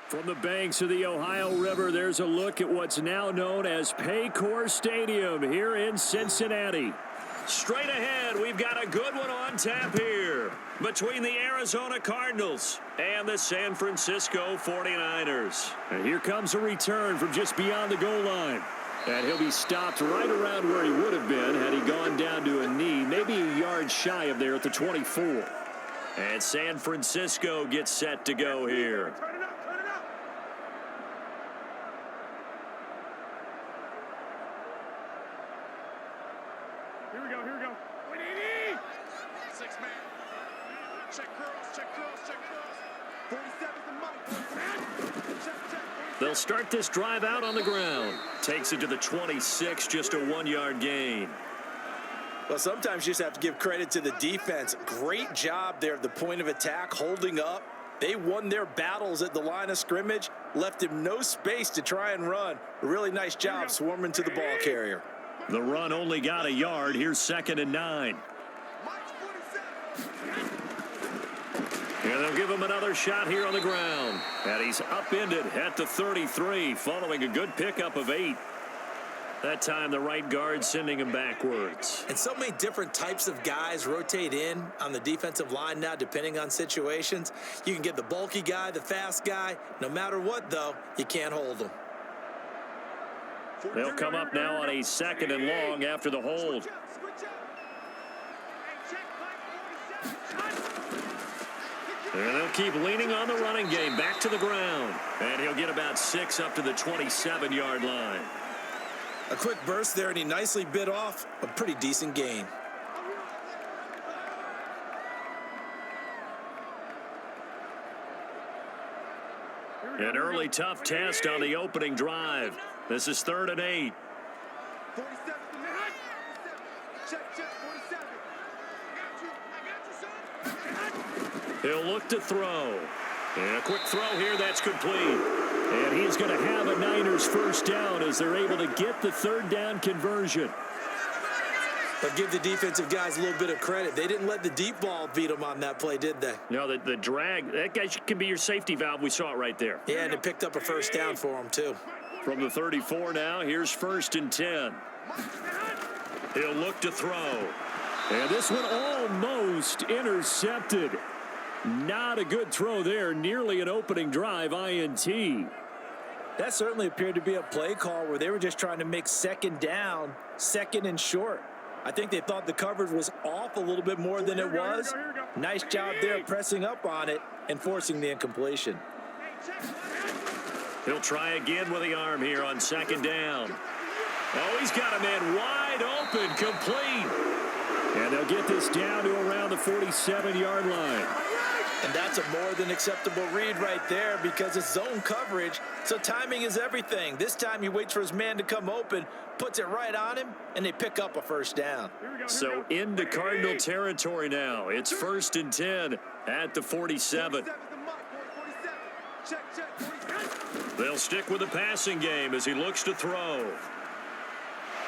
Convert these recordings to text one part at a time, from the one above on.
From the banks of the Ohio River, there's a look at what's now known as Paycor Stadium here in Cincinnati. Straight ahead, we've got a good one on tap here between the Arizona Cardinals and the San Francisco 49ers. And here comes a return from just beyond the goal line. And he'll be stopped right around where he would have been had he gone down to a knee, maybe a yard shy of there at the 24. And San Francisco gets set to go here. Here we go. 180. 6-man. Check cross. 47's the mic. Check. They'll start this drive out on the ground. Takes it to the 26, just a 1-yard gain. Well, sometimes you just have to give credit to the defense. Great job there at the point of attack, holding up. They won their battles at the line of scrimmage, left him no space to try and run. A really nice job swarming to the ball carrier. The run only got a yard. Here's 2nd and 9. And they'll give him another shot here on the ground. And he's upended at the 33, following a good pickup of 8. That time, the right guard sending him backwards. And so many different types of guys rotate in on the defensive line now, depending on situations. You can get the bulky guy, the fast guy. No matter what, though, you can't hold them. They'll come up now on a 2nd and long after the hold. And they'll keep leaning on the running game back to the ground. And he'll get about 6 up to the 27-yard line. A quick burst there, and he nicely bit off a pretty decent gain. An early tough test on the opening drive. This is 3rd and 8. 47. Check. 47. I got you, son. He'll look to throw. And a quick throw here, that's complete. And he's going to have a Niners first down as they're able to get the 3rd down conversion. But give the defensive guys a little bit of credit. They didn't let the deep ball beat them on that play, did they? No, the drag, that guy can be your safety valve. We saw it right there. Yeah, and it picked up a first down for him, too. From the 34 now, here's 1st and 10. He'll look to throw. And this one almost intercepted. Not a good throw there. Nearly an opening drive INT. That certainly appeared to be a play call where they were just trying to make 2nd down, 2nd and short. I think they thought the coverage was off a little bit more than it was. Nice job there pressing up on it and forcing the incompletion. He'll try again with the arm here on 2nd down. Oh, he's got a man wide open, complete. And they'll get this down to around the 47-yard line. And that's a more than acceptable read right there because it's zone coverage, so timing is everything. This time he waits for his man to come open, puts it right on him, and they pick up a first down. So into Cardinal territory now. It's 1st and 10 at the 47. They'll stick with the passing game as he looks to throw.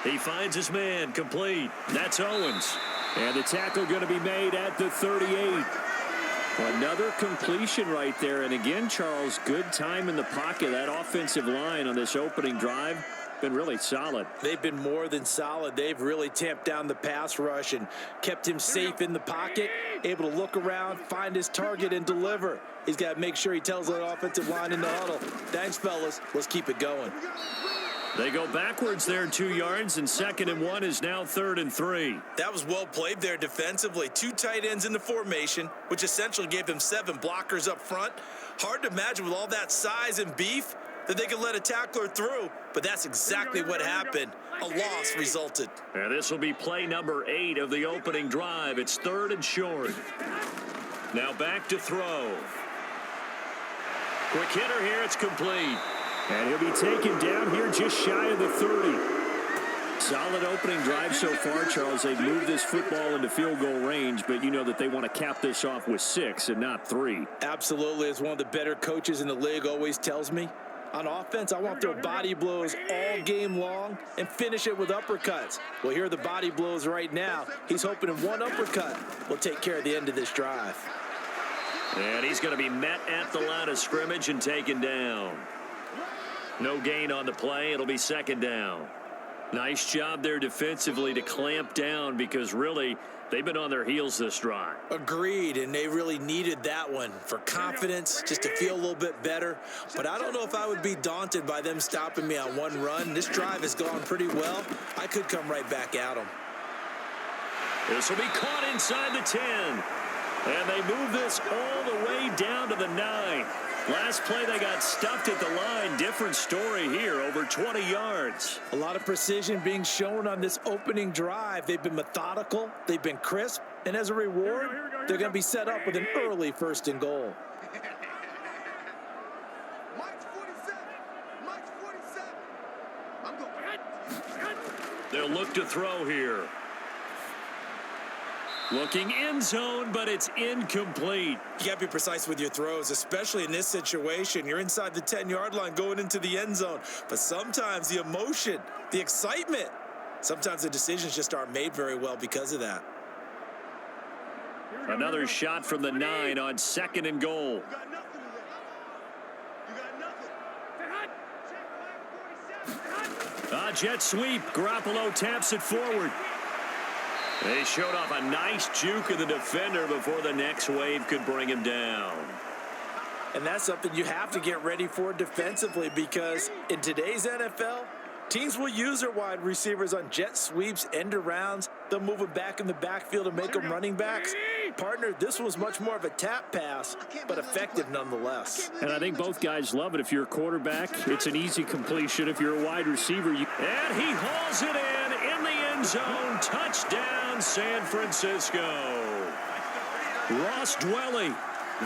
He finds his man, complete. That's Owens. And the tackle going to be made at the 38. Another completion right there. And again, Charles, good time in the pocket. That offensive line on this opening drive been really solid. They've been more than solid. They've really tamped down the pass rush and kept him safe in the pocket, able to look around, find his target, and deliver. He's got to make sure he tells that offensive line in the huddle, thanks, fellas. Let's keep it going. They go backwards there 2 yards, and 2nd and 1 is now 3rd and 3. That was well played there defensively. 2 tight ends in the formation, which essentially gave them 7 blockers up front. Hard to imagine with all that size and beef that they could let a tackler through, but that's exactly what happened. A loss resulted. And this will be play number 8 of the opening drive. It's 3rd and short. Now back to throw. Quick hitter here, it's complete. And he'll be taken down here just shy of the 30. Solid opening drive so far, Charles. They've moved this football into field goal range, but you know that they want to cap this off with 6 and not 3. Absolutely. As one of the better coaches in the league always tells me, on offense, I want to throw body blows all game long and finish it with uppercuts. Well, here are the body blows right now. He's hoping in one uppercut will take care of the end of this drive. And he's going to be met at the line of scrimmage and taken down. No gain on the play. It'll be second down. Nice job there defensively to clamp down because really they've been on their heels this drive. Agreed, and they really needed that one for confidence, just to feel a little bit better. But I don't know if I would be daunted by them stopping me on one run. This drive has gone pretty well. I could come right back at them. This will be caught inside the 10. And they move this all the way down to the 9. Last play, they got stuffed at the line. Different story here, over 20 yards. A lot of precision being shown on this opening drive. They've been methodical. They've been crisp. And as a reward, they're going to be set up with an early 1st and goal. Mike's 47. Mike's 47. I'm going. They'll look to throw here. Looking end zone, but it's incomplete. You got to be precise with your throws, especially in this situation. You're inside the 10-yard line going into the end zone. But sometimes the emotion, the excitement, sometimes the decisions just aren't made very well because of that. Another shot from the 9 on 2nd and goal. You got nothing with that. You got nothing. Jet sweep. Garoppolo taps it forward. They showed off a nice juke of the defender before the next wave could bring him down. And that's something you have to get ready for defensively because in today's NFL, teams will use their wide receivers on jet sweeps, end arounds. They'll move them back in the backfield and make them running backs. Partner, this was much more of a tap pass, but effective nonetheless. And I think both guys love it. If you're a quarterback, it's an easy completion. If you're a wide receiver, and he hauls it in the end zone. Touchdown, San Francisco. Ross Dwelly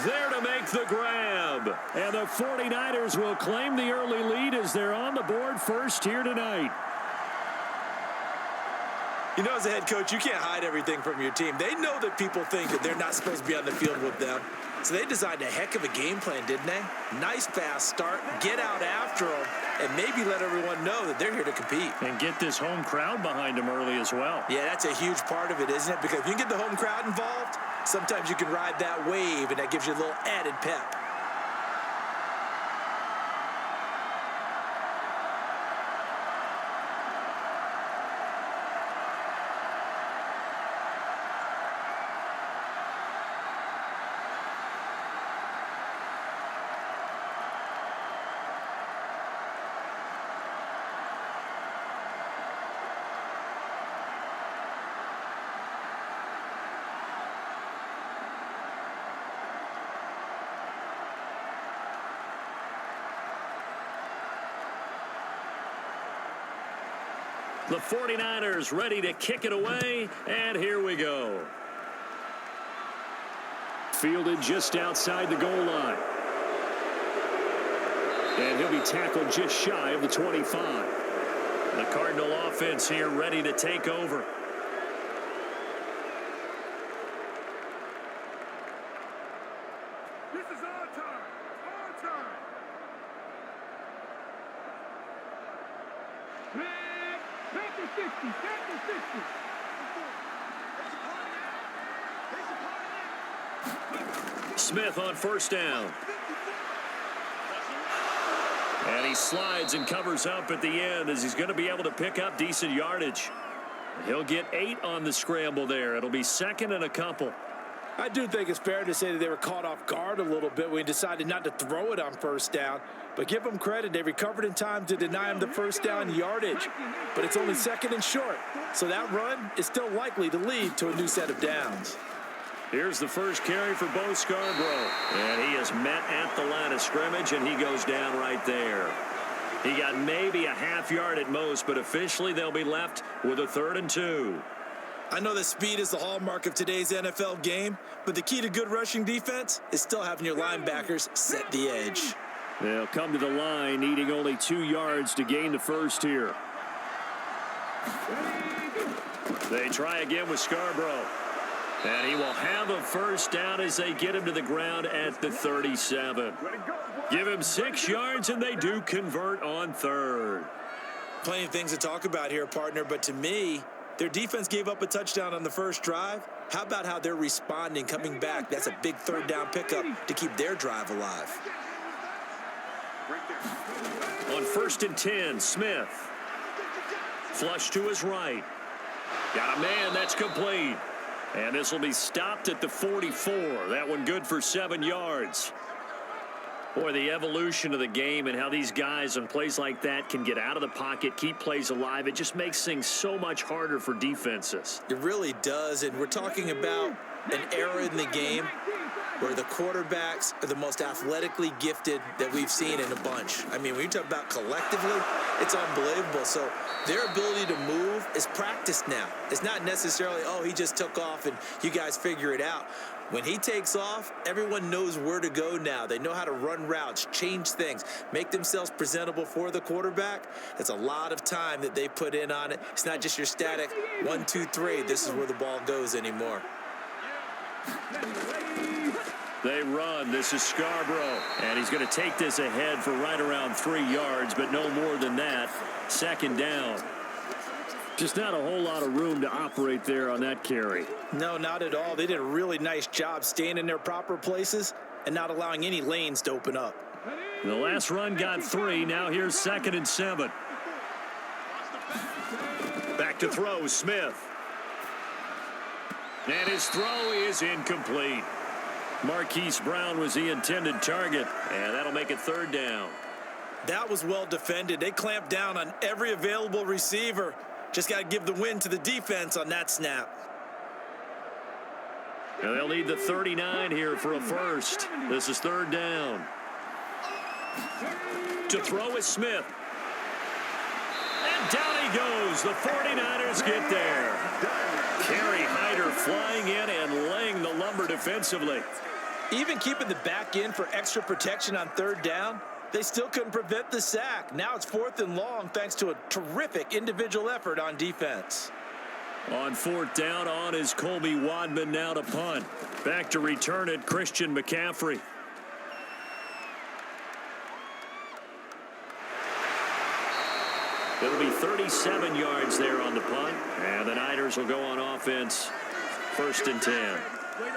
there to make the grab. And the 49ers will claim the early lead as they're on the board first here tonight. You know, as a head coach, you can't hide everything from your team. They know that people think that they're not supposed to be on the field with them. So they designed a heck of a game plan, didn't they? Nice fast start, get out after them, and maybe let everyone know that they're here to compete. And get this home crowd behind them early as well. Yeah, that's a huge part of it, isn't it? Because if you can get the home crowd involved, sometimes you can ride that wave, and that gives you a little added pep. The 49ers ready to kick it away, and here we go. Fielded just outside the goal line. And he'll be tackled just shy of the 25. The Cardinal offense here ready to take over. This is our time. Our time. Back to 60. Back to 60. Smith on first down. And he slides and covers up at the end as he's going to be able to pick up decent yardage. He'll get 8 on the scramble there. It'll be 2nd and a couple. I do think it's fair to say that they were caught off guard a little bit when he decided not to throw it on first down. But give them credit. They recovered in time to deny him the first down yardage. But it's only 2nd and short. So that run is still likely to lead to a new set of downs. Here's the first carry for Bo Scarborough. And he is met at the line of scrimmage, and he goes down right there. He got maybe a half yard at most, but officially they'll be left with a 3rd and 2. I know that speed is the hallmark of today's NFL game, but the key to good rushing defense is still having your linebackers set the edge. They'll come to the line, needing only 2 yards to gain the first here. They try again with Scarborough. And he will have a first down as they get him to the ground at the 37. Give him 6 yards, and they do convert on 3rd. Plenty of things to talk about here, partner, but to me, Their defense gave up a touchdown on the first drive. How about how they're responding, coming back? That's a big third down pickup to keep their drive alive. On 1st and 10, Smith. Flush to his right. Got a man, that's complete. And this will be stopped at the 44. That one good for 7 yards. Boy, the evolution of the game and how these guys on plays like that can get out of the pocket, keep plays alive, it just makes things so much harder for defenses. It really does, and we're talking about an era in the game where the quarterbacks are the most athletically gifted that we've seen in a bunch. I mean, when you talk about collectively, it's unbelievable. So their ability to move is practiced now. It's not necessarily, oh, he just took off and you guys figure it out. When he takes off, everyone knows where to go now. They know how to run routes, change things, make themselves presentable for the quarterback. That's a lot of time that they put in on it. It's not just your static 1, 2, 3. This is where the ball goes anymore. They run. This is Scarborough. And he's going to take this ahead for right around 3 yards, but no more than that. 2nd down. Just not a whole lot of room to operate there on that carry. No, not at all. They did a really nice job staying in their proper places and not allowing any lanes to open up. The last run got 3. Now here's 2nd and 7. Back to throw, Smith. And his throw is incomplete. Marquise Brown was the intended target, and that'll make it 3rd down. That was well defended. They clamped down on every available receiver. Just got to give the win to the defense on that snap. Now they'll need the 39 here for a first. This is 3rd down. To throw is Smith. And down he goes. The 49ers get there. Kerry Hyder flying in and laying the lumber defensively. Even keeping the back in for extra protection on 3rd down, they still couldn't prevent the sack. Now it's 4th and long thanks to a terrific individual effort on defense. On 4th down, on is Colby Wadman now to punt. Back to return it, Christian McCaffrey. It'll be 37 yards there on the punt. And the Niners will go on offense. 1st and 10.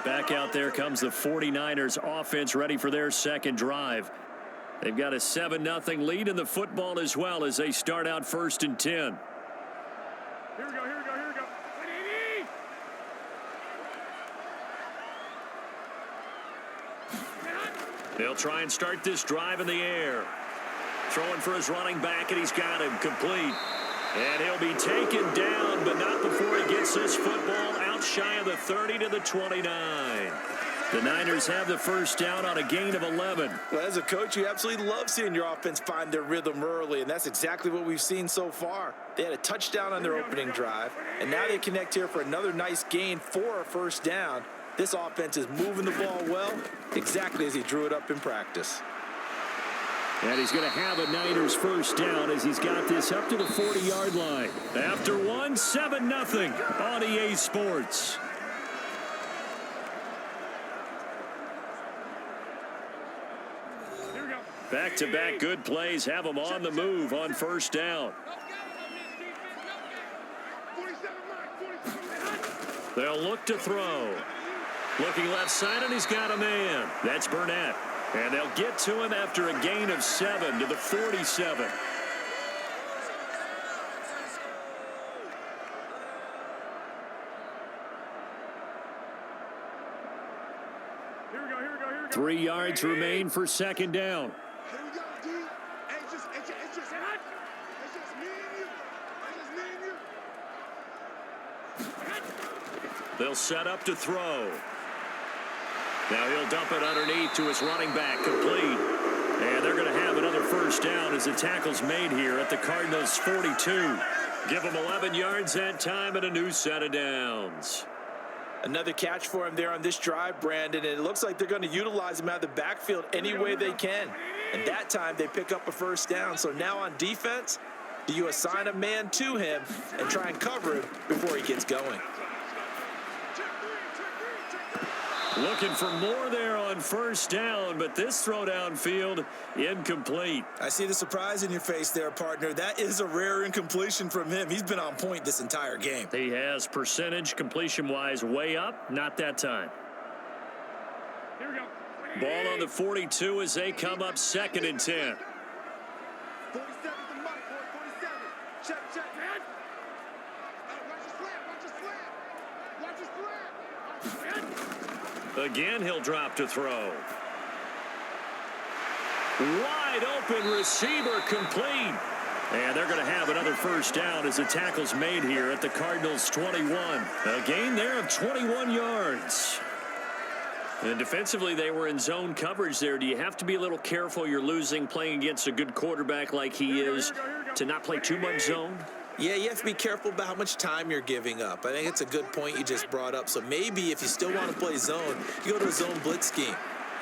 Back out there comes the 49ers offense ready for their 2nd drive. They've got a 7-0 lead in the football as well as they start out 1st and 10. Here we go, here we go, here we go. They'll try and start this drive in the air. Throwing for his running back, and he's got him complete. And he'll be taken down, but not before he gets this football out shy of the 30 to the 29. The Niners have the 1st down on a gain of 11. Well, as a coach, you absolutely love seeing your offense find their rhythm early, and that's exactly what we've seen so far. They had a touchdown on their opening drive, and now they connect here for another nice gain for a 1st down. This offense is moving the ball well, exactly as he drew it up in practice. And he's going to have a Niners 1st down as he's got this up to the 40-yard line. After 7-0 on EA Sports. Back-to-back good plays have them on the move on 1st down. They'll look to throw. Looking left side, and he's got a man. That's Burnett. And they'll get to him after a gain of 7 to the 47. Here we go, here we go, here we go. 3 yards remain for 2nd down. Here we go, D. Hey, it's just me and you. It's just me and you. They'll set up to throw. Now he'll dump it underneath to his running back, complete. And they're going to have another 1st down as the tackle's made here at the Cardinals' 42. Give them 11 yards that time and a new set of downs. Another catch for him there on this drive, Brandon, and it looks like they're going to utilize him out of the backfield any way they can. And that time they pick up a 1st down. So now on defense, do you assign a man to him and try and cover him before he gets going? Looking for more there on first down, but this throw downfield incomplete. I see the surprise in your face there, partner. That is a rare incompletion from him. He's been on point this entire game. He has percentage completion-wise way up, not that time. Here we go. Ball on the 42 as they come up 2nd and 10. 47 the mark, boy. 47. Check, check. Watch your slap. Watch your slap. Watch your slap. Again, he'll drop to throw. Wide open receiver complete. And they're going to have another first down as the tackle's made here at the Cardinals 21. A gain there of 21 yards. And defensively, they were in zone coverage there. Do you have to be a little careful? You're losing playing against a good quarterback like he is to not play too much zone? Yeah, you have to be careful about how much time you're giving up. I think it's a good point you just brought up. So maybe if you still want to play zone, you go to a zone blitz scheme.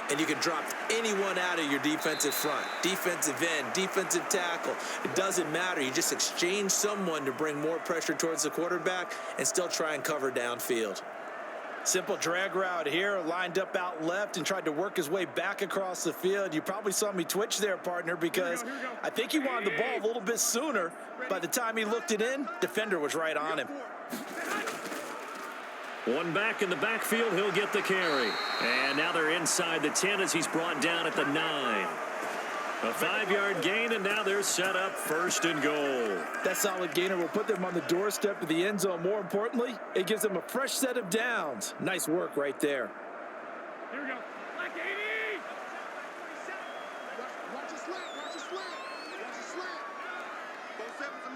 And you can drop anyone out of your defensive front, defensive end, defensive tackle. It doesn't matter. You just exchange someone to bring more pressure towards the quarterback and still try and cover downfield. Simple drag route here, lined up out left and tried to work his way back across the field. You probably saw me twitch there, partner, because I think he wanted the ball a little bit sooner. By the time he looked it in, defender was right on him. One back in the backfield, he'll get the carry. And now they're inside the 10 as he's brought down at the 9. A 5-yard gain, and now they're set up 1st and goal. That solid gainer will put them on the doorstep of the end zone. More importantly, it gives them a fresh set of downs. Nice work right there. Here we go. Black 80. Watch your slap. Watch your slap. Watch your slap. 47's the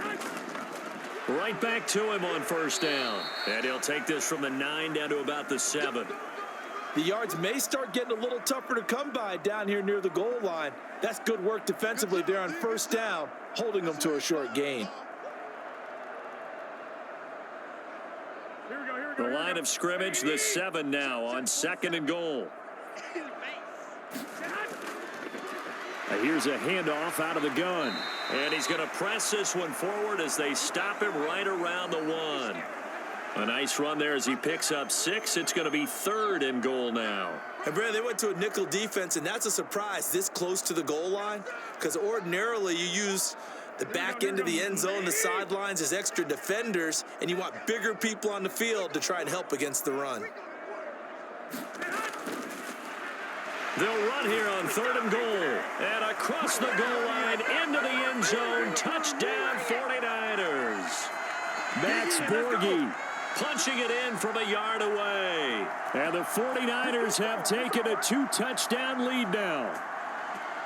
mic. Right back to him on first down. And he'll take this from the 9 down to about the 7. The yards may start getting a little tougher to come by down here near the goal line. That's good work defensively there on first down, holding them to a short gain. The line of scrimmage, the 7 now on 2nd and goal. Here's a handoff out of the gun. And he's going to press this one forward as they stop him right around the 1. A nice run there as he picks up 6. It's going to be 3rd and goal now. And Brad, they went to a nickel defense, and that's a surprise this close to the goal line, because ordinarily you use the back end of the end zone, the sidelines as extra defenders, and you want bigger people on the field to try and help against the run. They'll run here on 3rd and goal. And across the goal line into the end zone. Touchdown 49ers. Max Borghi punching it in from a yard away. And the 49ers have taken a 2-touchdown lead now.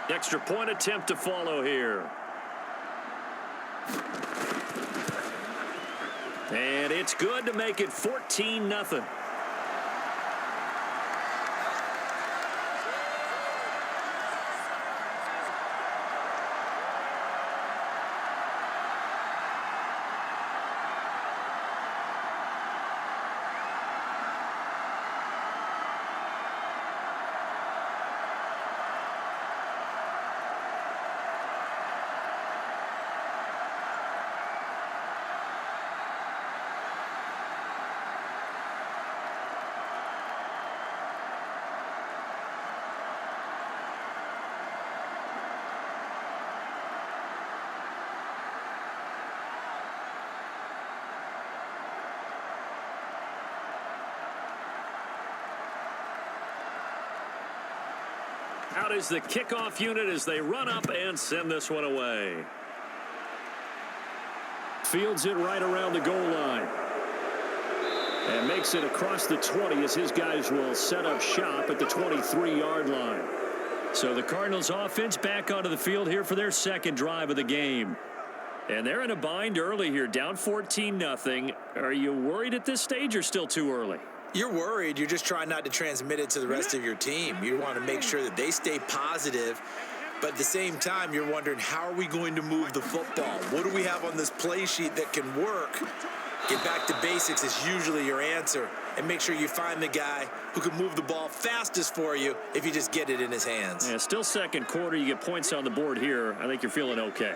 Extra point attempt to follow here. And it's good to make it 14-0. Out is the kickoff unit as they run up and send this one away. Fields it right around the goal line. And makes it across the 20 as his guys will set up shop at the 23-yard line. So the Cardinals offense back onto the field here for their 2nd drive of the game. And they're in a bind early here, down 14-0. Are you worried at this stage or still too early? You're worried. You're just trying not to transmit it to the rest of your team. You want to make sure that they stay positive. But at the same time, you're wondering, how are we going to move the football? What do we have on this play sheet that can work? Get back to basics is usually your answer. And make sure you find the guy who can move the ball fastest for you if you just get it in his hands. Yeah, still 2nd quarter. You get points on the board here. I think you're feeling okay.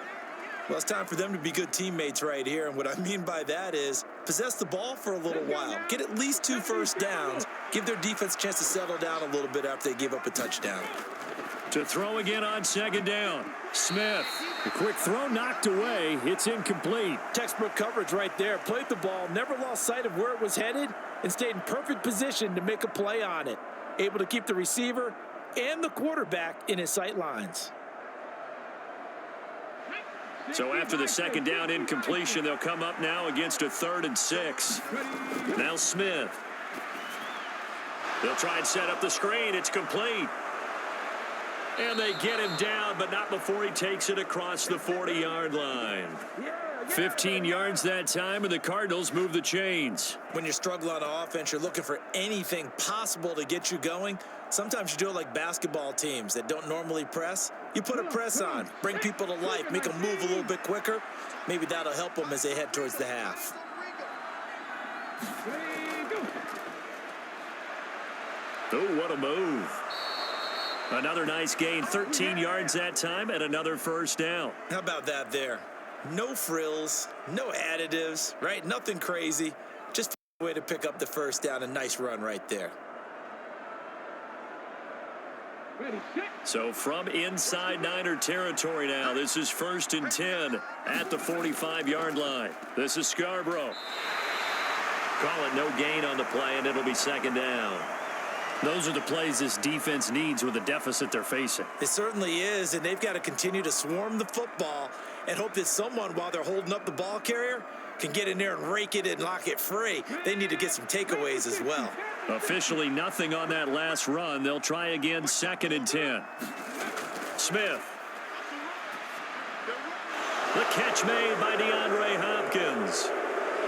Well, it's time for them to be good teammates right here. And what I mean by that is possess the ball for a little while, get at least 2 first downs, give their defense a chance to settle down a little bit after they give up a touchdown. To throw again on second down. Smith. The quick throw knocked away. It's incomplete. Textbook coverage right there. Played the ball, never lost sight of where it was headed, and stayed in perfect position to make a play on it. Able to keep the receiver and the quarterback in his sight lines. So after the second down incompletion, they'll come up now against a 3rd and 6. Now Smith. They'll try and set up the screen. It's complete. And they get him down, but not before he takes it across the 40-yard line. 15 yards that time, and the Cardinals move the chains. When you're struggling on offense, you're looking for anything possible to get you going. Sometimes you do it like basketball teams that don't normally press. You put a press on, bring people to life, make them move a little bit quicker. Maybe that'll help them as they head towards the half. Oh, what a move. Another nice gain, 13 yards that time, and another first down. How about that there? No frills, no additives, right? Nothing crazy. Just a way to pick up the first down. A nice run right there. So from inside Niner territory now, this is 1st and 10 at the 45-yard line. This is Scarborough. Call it no gain on the play, and it'll be second down. Those are the plays this defense needs with the deficit they're facing. It certainly is, and they've got to continue to swarm the football and hope that someone, while they're holding up the ball carrier, can get in there and rake it and lock it free. They need to get some takeaways as well. Officially nothing on that last run. They'll try again, 2nd and 10. Smith. The catch made by DeAndre Hopkins.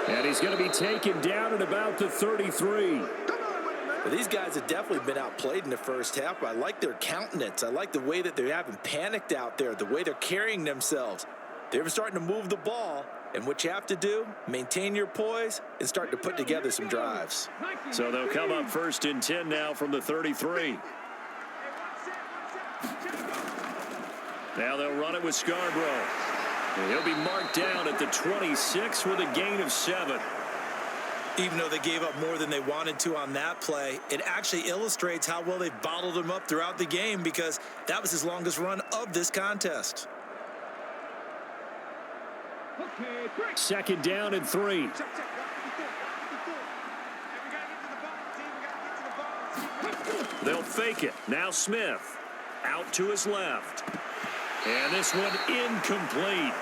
And he's going to be taken down at about the 33. Well, these guys have definitely been outplayed in the first half, but I like their countenance. I like the way that they haven't panicked out there, the way they're carrying themselves. They're starting to move the ball, and what you have to do, maintain your poise and start to put together some drives. So they'll come up 1st and 10 now from the 33. Now they'll run it with Scarborough. He'll be marked down at the 26 with a gain of 7. Even though they gave up more than they wanted to on that play, it actually illustrates how well they've bottled him up throughout the game, because that was his longest run of this contest. 2nd down and 3. They'll fake it. Now Smith out to his left. And this one incomplete.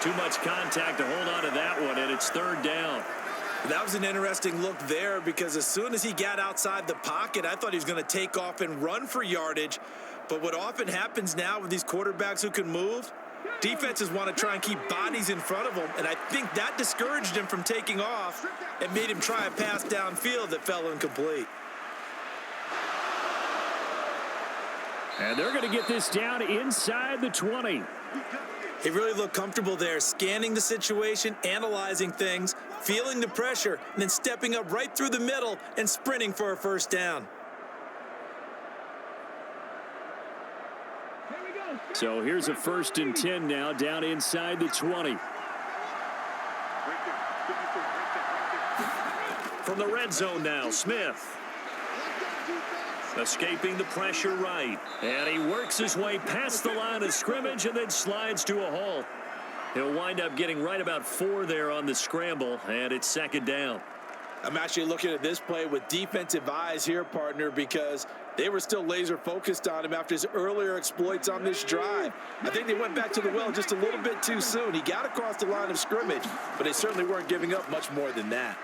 Too much contact to hold on to that one, and it's 3rd down. That was an interesting look there, because as soon as he got outside the pocket, I thought he was going to take off and run for yardage. But what often happens now with these quarterbacks who can move, defenses want to try and keep bodies in front of them, and I think that discouraged him from taking off and made him try a pass downfield that fell incomplete. And they're going to get this down inside the 20. He really looked comfortable there, scanning the situation, analyzing things, feeling the pressure, and then stepping up right through the middle and sprinting for a first down. So here's a 1st and 10 now, down inside the 20. From the red zone now, Smith. Escaping the pressure right. And he works his way past the line of scrimmage and then slides to a halt. He'll wind up getting right about 4 there on the scramble, and it's 2nd down. I'm actually looking at this play with defensive eyes here, partner, because they were still laser focused on him after his earlier exploits on this drive. I think they went back to the well just a little bit too soon. He got across the line of scrimmage, but they certainly weren't giving up much more than that.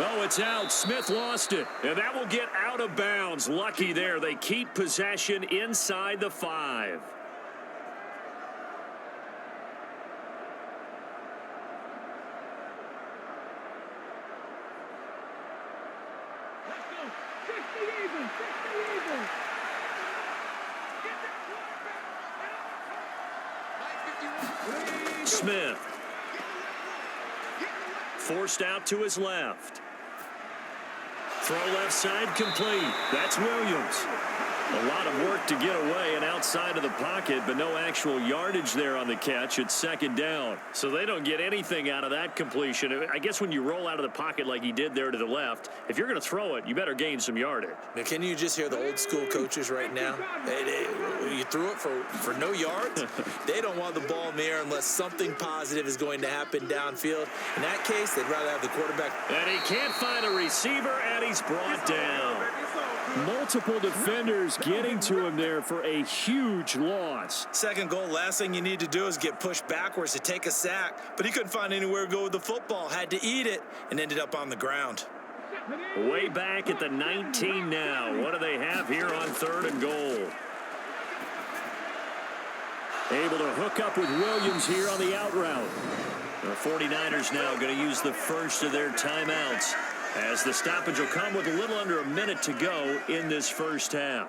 Oh, it's out. Smith lost it. And that will get out of bounds. Lucky there. They keep possession inside the 5. Smith. Forced out to his left. Throw left side complete. That's Williams. A lot of work to get away and outside of the pocket, but no actual yardage there on the catch. It's second down. So they don't get anything out of that completion. I guess when you roll out of the pocket like he did there to the left, if you're going to throw it, you better gain some yardage. Now, can you just hear the old school coaches right now? You threw it for no yards? They don't want the ball in the air unless something positive is going to happen downfield. In that case, they'd rather have the quarterback. And he can't find a receiver, and he's brought down. Multiple defenders getting to him there for a huge loss. Second goal, last thing you need to do is get pushed backwards to take a sack. But he couldn't find anywhere to go with the football. Had to eat it and ended up on the ground. Way back at the 19 now. What do they have here on third and goal? Able to hook up with Williams here on the out route. The 49ers now going to use the first of their timeouts, as the stoppage will come with a little under a minute to go in this first half.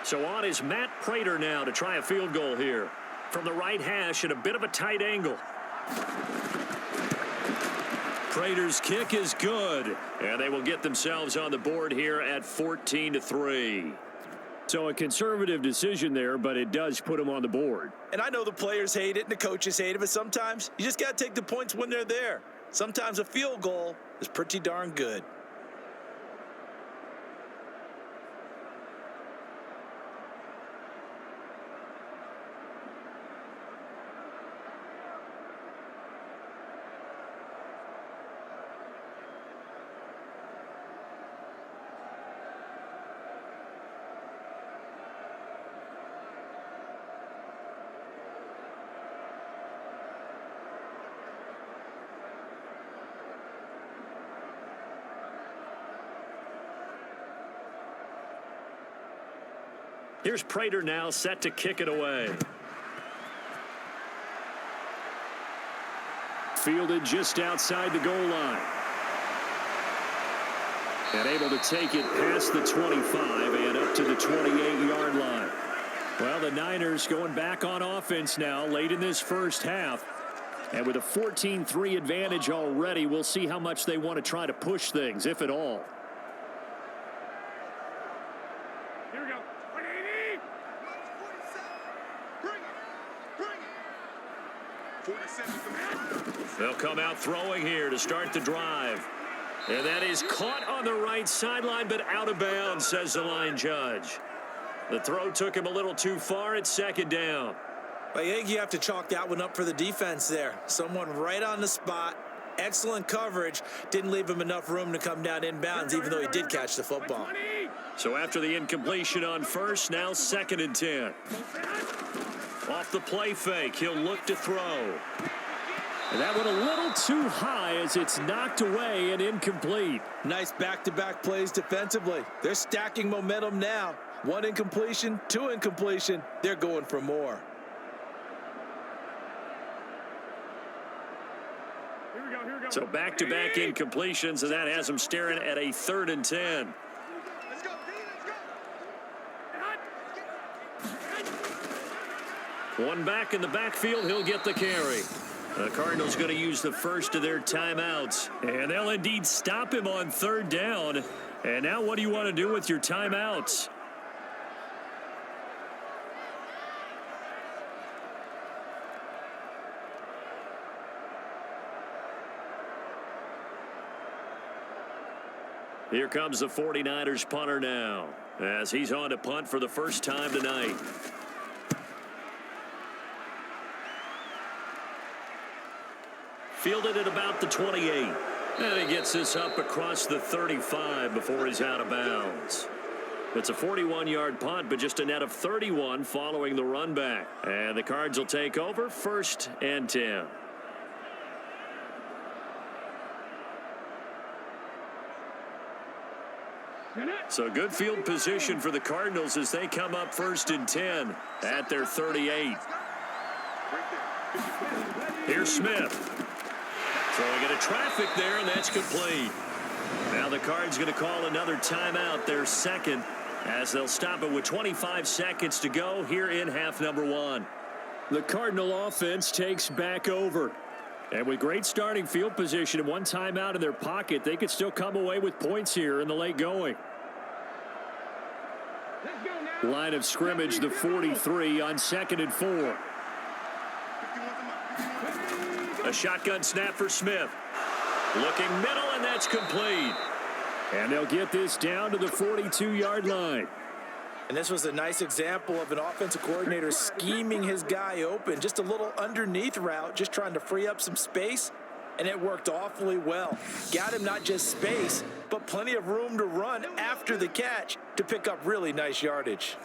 So on is Matt Prater now to try a field goal here. From the right hash at a bit of a tight angle. Prater's kick is good, and they will get themselves on the board here at 14-3. So a conservative decision there, but it does put them on the board. And I know the players hate it and the coaches hate it, but sometimes you just got to take the points when they're there. Sometimes a field goal is pretty darn good. Here's Prater now set to kick it away. Fielded just outside the goal line. And able to take it past the 25 and up to the 28-yard line. Well, the Niners going back on offense now late in this first half. And with a 14-3 advantage already, we'll see how much they want to try to push things, if at all. Here we go. 180. Bring it. 47. They'll come out throwing here to start the drive. And that is caught on the right sideline, but out of bounds, says the line judge. The throw took him a little too far. It's second down. I think you have to chalk that one up for the defense there. Someone right on the spot. Excellent coverage. Didn't leave him enough room to come down inbounds, even though he did catch the football. So after the incompletion on first, now second and 10. Off the play fake, he'll look to throw. And that went a little too high as it's knocked away and incomplete. Nice back-to-back plays defensively. They're stacking momentum now. One incompletion, two incompletion. They're going for more. So back-to-back incompletions, and that has them staring at a third and 10. Let's go, B, let's go. One back in the backfield, he'll get the carry. The Cardinals going to use the first of their timeouts, and they'll indeed stop him on third down. And now what do you want to do with your timeouts? Here comes the 49ers punter now, as he's on to punt for the first time tonight. Fielded at about the 28. And he gets this up across the 35 before he's out of bounds. It's a 41-yard punt, but just a net of 31 following the run back. And the Cards will take over, first and 10. So good field position for the Cardinals as they come up first and 10 at their 38. Here's Smith. Throwing into traffic there, and that's complete. Now the Cards going to call another timeout, their second, as they'll stop it with 25 seconds to go here in half number one. The Cardinal offense takes back over. And with great starting field position and one timeout in their pocket, they could still come away with points here in the late going. Line of scrimmage, the 43 on 2nd and 4. A shotgun snap for Smith. Looking middle, and that's complete. And they'll get this down to the 42-yard line. And this was a nice example of an offensive coordinator scheming his guy open. Just a little underneath route, just trying to free up some space, and it worked awfully well. Got him not just space, but plenty of room to run after the catch to pick up really nice yardage.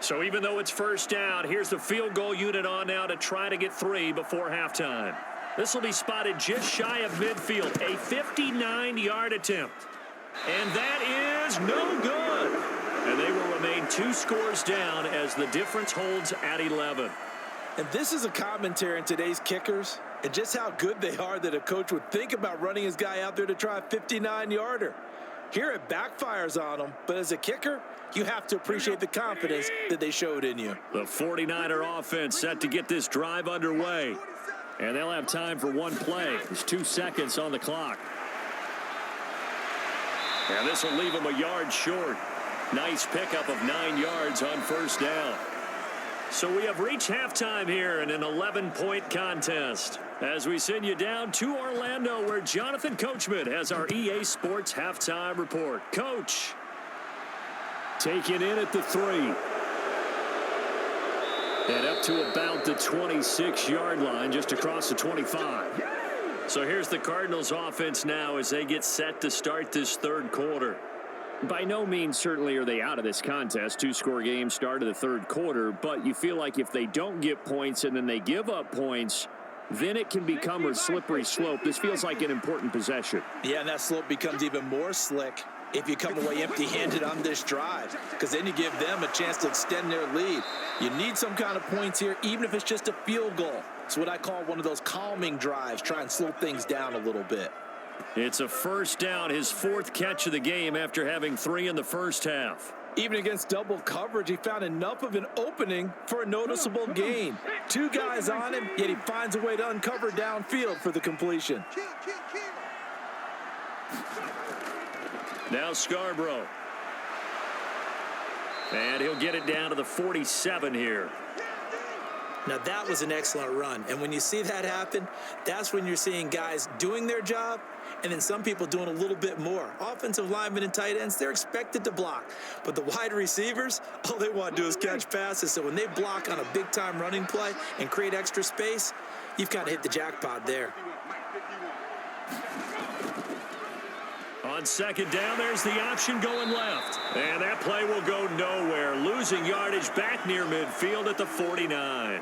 So even though it's first down, here's the field goal unit on now to try to get 3 before halftime. This will be spotted just shy of midfield, a 59-yard attempt. And that is no good. And they will remain 2 scores down as the difference holds at 11. And this is a commentary on today's kickers and just how good they are that a coach would think about running his guy out there to try a 59-yarder. Here it backfires on him, but as a kicker, you have to appreciate the confidence that they showed in you. The 49er offense set to get this drive underway. And they'll have time for one play. There's 2 seconds on the clock. And this will leave them a yard short. Nice pickup of 9 yards on first down. So we have reached halftime here in an 11-point contest. As we send you down to Orlando, where Jonathan Coachman has our EA Sports halftime report. Coach, taken in at the 3. And up to about the 26-yard line, just across the 25. So here's the Cardinals offense now as they get set to start this third quarter. By no means certainly are they out of this contest. 2-score game start of the third quarter, but you feel like if they don't get points and then they give up points, then it can become a slippery slope. This feels like an important possession. Yeah, and that slope becomes even more slick if you come away empty-handed on this drive, because then you give them a chance to extend their lead. You need some kind of points here, even if it's just a field goal. It's what I call one of those calming drives, try and slow things down a little bit. It's a first down, his 4th catch of the game after having 3 in the first half. Even against double coverage, he found enough of an opening for a noticeable gain. 2 guys on him, yet he finds a way to uncover downfield for the completion. Now Scarborough. And he'll get it down to the 47 here. Now that was an excellent run. And when you see that happen, that's when you're seeing guys doing their job and then some people doing a little bit more. Offensive linemen and tight ends, they're expected to block. But the wide receivers, all they want to do is catch passes. So when they block on a big-time running play and create extra space, you've kind of hit the jackpot there. On second down, there's the option going left. And that play will go nowhere. Losing yardage back near midfield at the 49.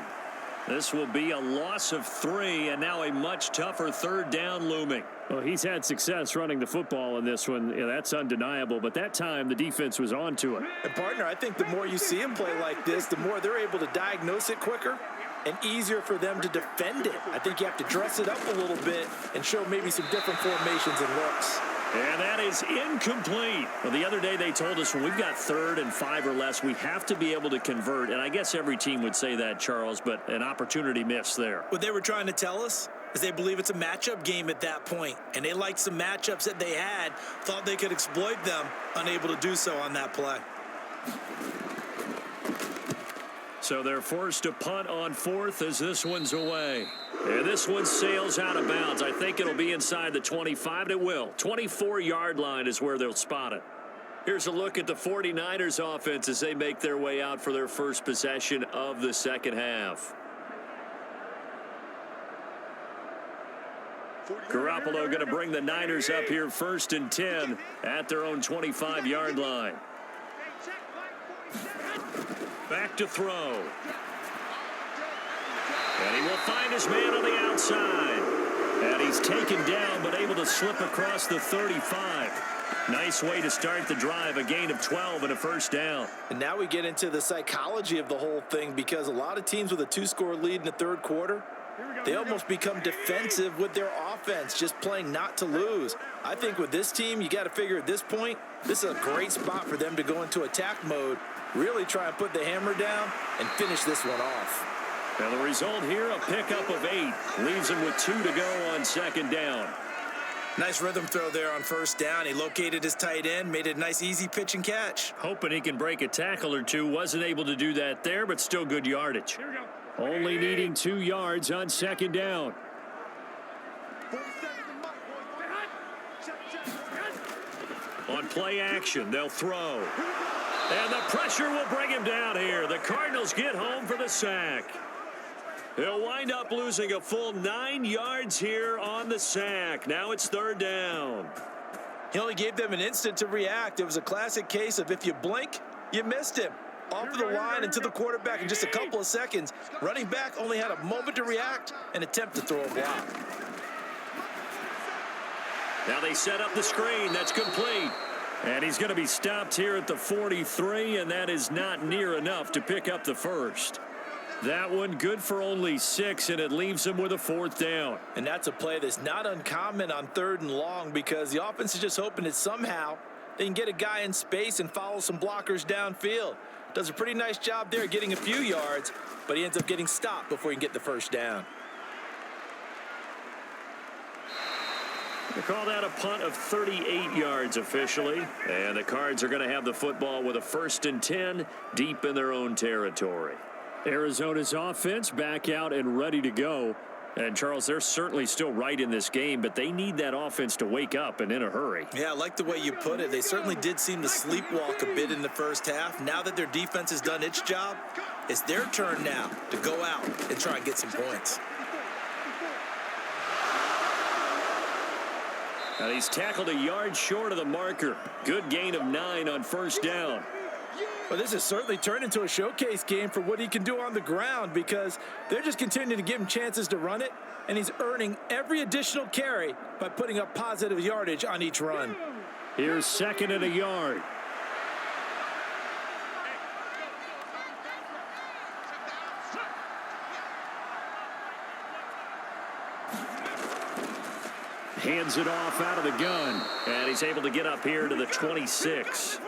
This will be a loss of 3, and now a much tougher third down looming. Well, he's had success running the football in this one. Yeah, that's undeniable. But that time, the defense was on to it. And, partner, I think the more you see him play like this, the more they're able to diagnose it quicker and easier for them to defend it. I think you have to dress it up a little bit and show maybe some different formations and looks. And that is incomplete. Well, the other day they told us when we've got 3rd and 5 or less, we have to be able to convert. And I guess every team would say that, Charles, but an opportunity missed there. What they were trying to tell us is they believe it's a matchup game at that point. And they liked some matchups that they had, thought they could exploit them, unable to do so on that play. So they're forced to punt on 4th as this one's away. And this one sails out of bounds. I think it'll be inside the 25. It will. 24-yard line is where they'll spot it. Here's a look at the 49ers offense as they make their way out for their first possession of the second half. Garoppolo going to bring the Niners up here 1st and 10 at their own 25-yard line. Back to throw. And he will find his man on the outside. And he's taken down but able to slip across the 35. Nice way to start the drive, a gain of 12 and a first down. And now we get into the psychology of the whole thing, because a lot of teams with a 2-score lead in the third quarter, they almost become defensive with their offense, just playing not to lose. I think with this team, you got to figure at this point, this is a great spot for them to go into attack mode, really try and put the hammer down and finish this one off. And the result here, a pickup of 8. Leaves him with 2 to go on second down. Nice rhythm throw there on first down. He located his tight end, made it a nice easy pitch and catch. Hoping he can break a tackle or two. Wasn't able to do that there, but still good yardage. Only needing 2 yards on second down. 47 the mark, boys. Check. On play action, they'll throw. And the pressure will bring him down here. The Cardinals get home for the sack. They'll wind up losing a full 9 yards here on the sack. Now it's third down. He only gave them an instant to react. It was a classic case of if you blink, you missed him. Off of the line and to the quarterback in just a couple of seconds. Running back only had a moment to react and attempt to throw a block. Now they set up the screen. That's complete. And he's going to be stopped here at the 43, and that is not near enough to pick up the first. That one good for only 6, and it leaves him with a fourth down. And that's a play that's not uncommon on third and long, because the offense is just hoping that somehow they can get a guy in space and follow some blockers downfield. Does a pretty nice job there getting a few yards, but he ends up getting stopped before he can get the first down. They call that a punt of 38 yards officially, and the Cards are going to have the football with a 1st and 10 deep in their own territory. Arizona's offense back out and ready to go. And, Charles, they're certainly still right in this game, but they need that offense to wake up and in a hurry. Yeah, I like the way you put it. They certainly did seem to sleepwalk a bit in the first half. Now that their defense has done its job, it's their turn now to go out and try and get some points. And he's tackled a yard short of the marker. Good gain of 9 on first down. Well, this has certainly turned into a showcase game for what he can do on the ground, because they're just continuing to give him chances to run it, and he's earning every additional carry by putting up positive yardage on each run. Here's 2nd and a yard. Hands it off out of the gun, and he's able to get up here to the 26.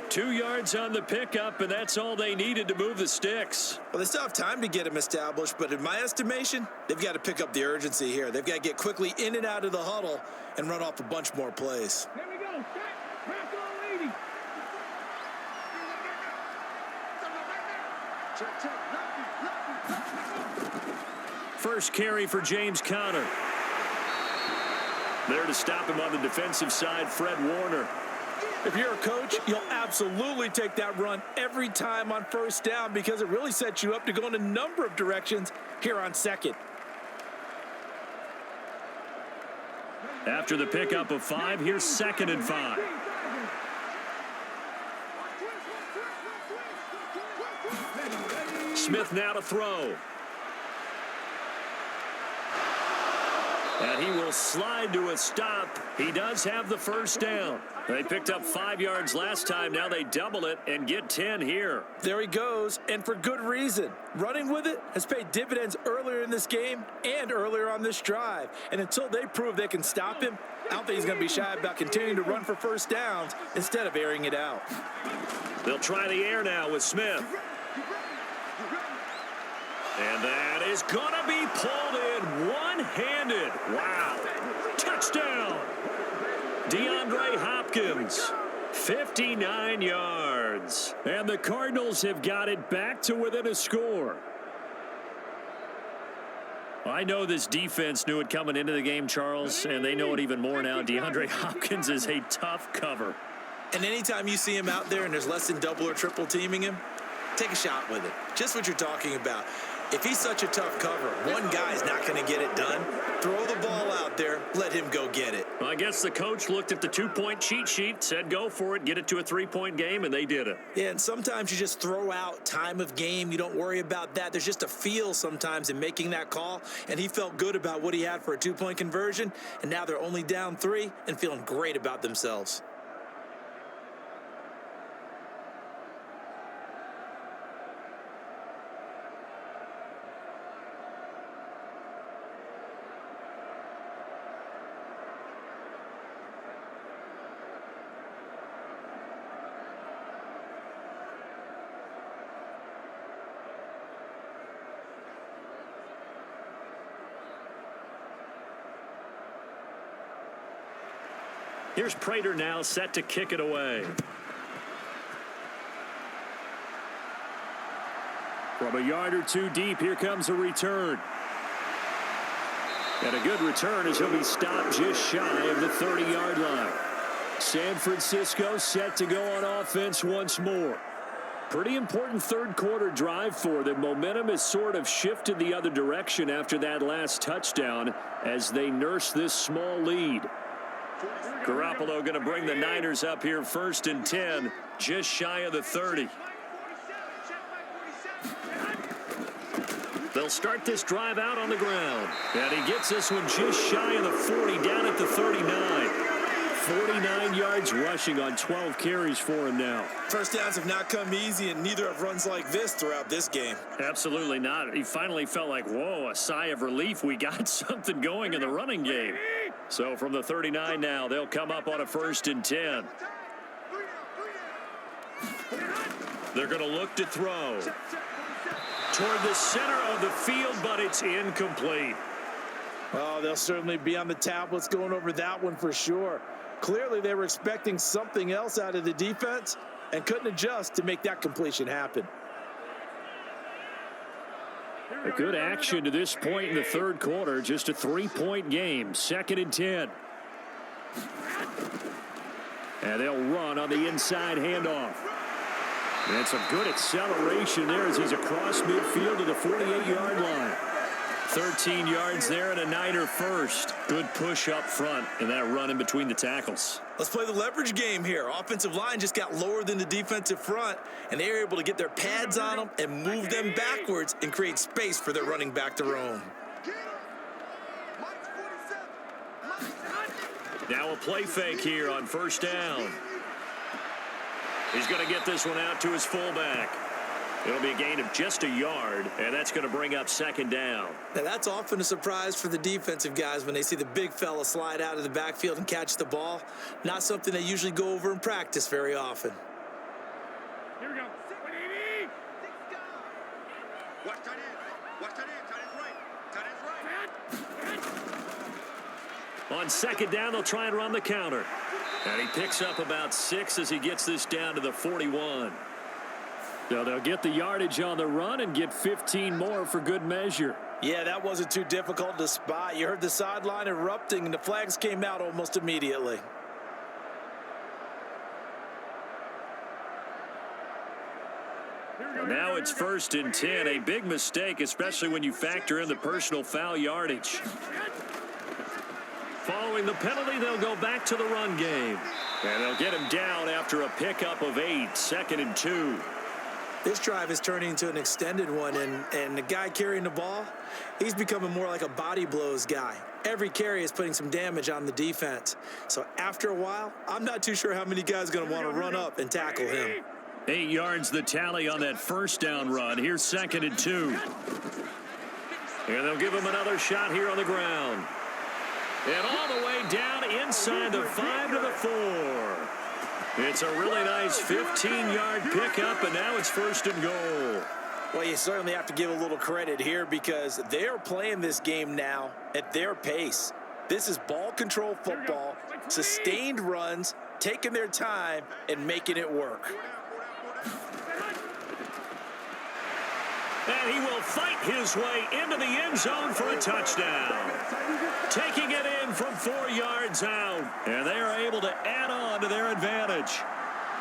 2 yards on the pickup, and that's all they needed to move the sticks. Well, they still have time to get him established, but in my estimation, they've got to pick up the urgency here. They've got to get quickly in and out of the huddle and run off a bunch more plays. There we go. Crack on 80. Check. First carry for James Conner. There to stop him on the defensive side, Fred Warner. If you're a coach, you'll absolutely take that run every time on first down, because it really sets you up to go in a number of directions here on second. After the pickup of 5, here's 2nd and 5. Smith now to throw. And he will slide to a stop. He does have the first down. They picked up 5 yards last time. Now they double it and get 10 here. There he goes, and for good reason. Running with it has paid dividends earlier in this game and earlier on this drive. And until they prove they can stop him, I don't think he's going to be shy about continuing to run for first downs instead of airing it out. They'll try the air now with Smith. And that is going to be pulled in one-handed. Wow. Touchdown. DeAndre Hopkins, 59 yards. And the Cardinals have got it back to within a score. I know this defense knew it coming into the game, Charles, and they know it even more now. DeAndre Hopkins is a tough cover. And anytime you see him out there and there's less than double or triple teaming him, take a shot with it. Just what you're talking about. If he's such a tough cover, one guy's not going to get it done. Throw the ball out there, let him go get it. Well, I guess the coach looked at the 2-point cheat sheet, said go for it, get it to a 3-point game, and they did it. Yeah, and sometimes you just throw out time of game. You don't worry about that. There's just a feel sometimes in making that call, and he felt good about what he had for a 2-point conversion, and now they're only down 3 and feeling great about themselves. Here's Prater now set to kick it away. From a yard or two deep, here comes a return. And a good return as he'll be stopped just shy of the 30-yard line. San Francisco set to go on offense once more. Pretty important third-quarter drive for them. Momentum has sort of shifted the other direction after that last touchdown as they nurse this small lead. Garoppolo going to bring the Niners up here 1st and 10, just shy of the 30. They'll start this drive out on the ground. And he gets this one just shy of the 40, down at the 39. 49 yards rushing on 12 carries for him now. First downs have not come easy, and neither have runs like this throughout this game. Absolutely not. He finally felt like, whoa, a sigh of relief. We got something going in the running game. So from the 39 now, they'll come up on a 1st and 10. They're going to look to throw toward the center of the field, but it's incomplete. Oh, they'll certainly be on the tablets going over that one for sure. Clearly, they were expecting something else out of the defense and couldn't adjust to make that completion happen. A good action to this point in the third quarter. Just a 3-point game. 2nd and 10. And they'll run on the inside handoff. And some good acceleration there as he's across midfield to the 48-yard line. 13 yards there and a Niner first. Good push up front and that run in between the tackles. Let's play the leverage game here. Offensive line just got lower than the defensive front, and they were able to get their pads on them and move them backwards and create space for their running back to roam. Now a play fake here on 1st down. He's going to get this one out to his fullback. It'll be a gain of just a yard, and that's going to bring up 2nd down. Now, that's often a surprise for the defensive guys when they see the big fella slide out of the backfield and catch the ball. Not something they usually go over in practice very often. Here we go. Watch tight end. Watch tight end. Tight end's right. Tight end's right. On 2nd down, they'll try and run the counter. And he picks up about 6 as he gets this down to the 41. So they'll get the yardage on the run and get 15 more for good measure. Yeah, that wasn't too difficult to spot. You heard the sideline erupting, and the flags came out almost immediately. Now it's 1st and 10. A big mistake, especially when you factor in the personal foul yardage. Following the penalty, they'll go back to the run game. And they'll get him down after a pickup of 8. 2nd and 2. This drive is turning into an extended one, and the guy carrying the ball, he's becoming more like a body blows guy. Every carry is putting some damage on the defense. So after a while, I'm not too sure how many guys are going to want to run up and tackle him. 8 yards the tally on that 1st down run. Here's 2nd and 2. And they'll give him another shot here on the ground. And all the way down inside the 5 to the 4. It's a really nice 15-yard pickup, and now it's 1st and goal. Well, you certainly have to give a little credit here because they're playing this game now at their pace. This is ball control football, sustained runs, taking their time, and making it work. And he will fight his way into the end zone for a touchdown. Taking it in from 4 yards out. And they are able to add on to their advantage.